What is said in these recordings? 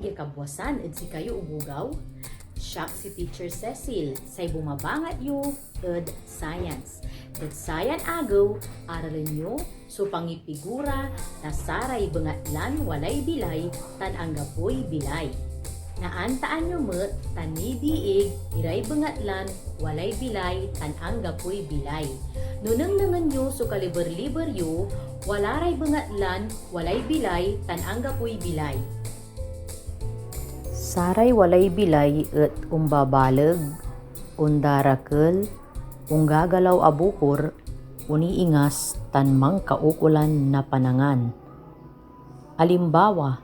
ikabwasan ed si kayo ubugaw. Siya si Teacher Cecil, say bumabangat yu ed science. Ed sayan agaw, aralin nyo, so pangipigura na Saray Bengatlan Walay Bilay tan Anggapoy Bilay. Naantaan nyo met tan ni biig Saray Bengatlan Walay Bilay tan Anggapoy Bilay. Nunang nangan nyo so kaliber-liber yu, walaray Bengatlan Walay Bilay tan Anggapoy Bilay. Saray walay bilay et umbabaleg, undarakel, unggagalaw abukor, uniingas tan mangkaukulan na panangan. Alimbawa,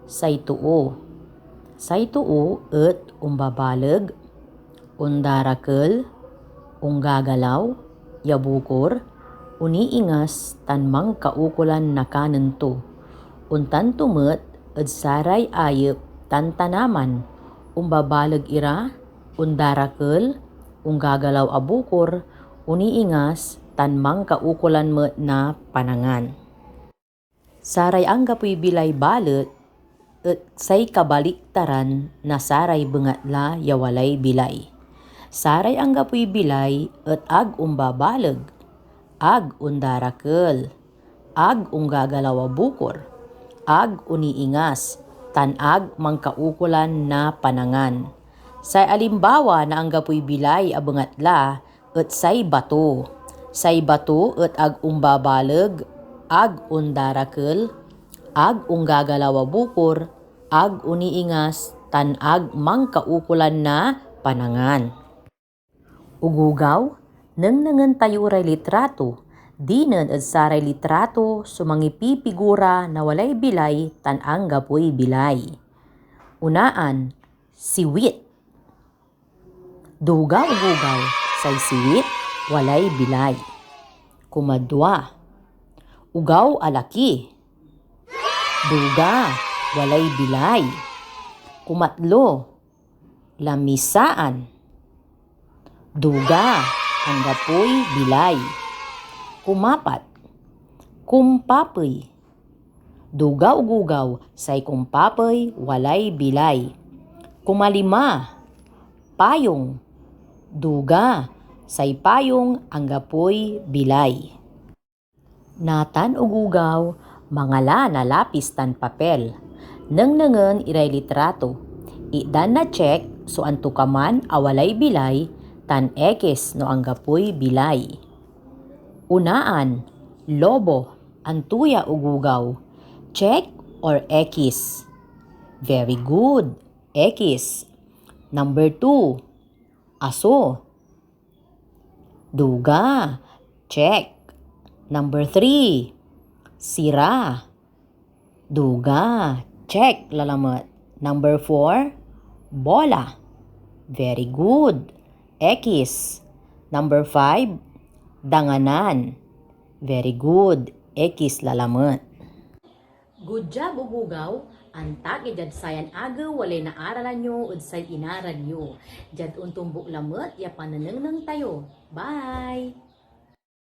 say tuo et umbabaleg, undarakel, unggagalaw, yabukor, uniingas tan mangkaukulan na kanento. Untan tumet ed saray ayep tan tanaman, umbabalag ira, undarakel, unggagalaw abukor, uniingas, tan mangkaukulan met na panangan. Saray Anggapoy Bilay balet, et say kabaliktaran na Saray Bengatla Walay Bilay. Saray Anggapoy Bilay et ag umbabalag, ag undarakel, ag unggagalaw abukor, ag uniingas, tan-ag mangkaukulan na panangan. Say alimbawa na Anggapoy Bilay a bengatla et say bato. Say bato et ag umbabaleg, ag undarakel, ag unggagalaw abukor, ag uniingas, tan-ag mangkaukulan na panangan. Ugugaw, nangan tayo ray litrato. Dinan ed saray litrato sumangipipigura na walay bilay tan Anggapoy Bilay. Unaan, siwit. Dugaw-gugaw say siwit walay bilay. Kumadwa, ugaw alaki. Duga walay bilay. Kumatlo, lamisaan. Duga Anggapoy Bilay. Kumapat, kumpapay. Dugaw-gugaw say kumpapay walay bilay. Kumalima, payong. Duga say payong Anggapoy Bilay. Natan ugugaw, mangala na lapis tan papel. Nangan iray litrato. Idan na check so antukaman awalay bilay tan ekis no Anggapoy Bilay. Unaan, lobo, antuya ugugaw. Check or X? Very good, X. Number 2, aso. Duga, check. Number 3, sira. Duga, check, lalamat. Number 4, bola. Very good, X. Number 5, danganan. Very good, X lalamat. Good job ugugaw. Antag ijad sayan agaw walay naaralan nyo ud say inaran nyo. Jad untumbok lamet ya pananang tayo. Bye!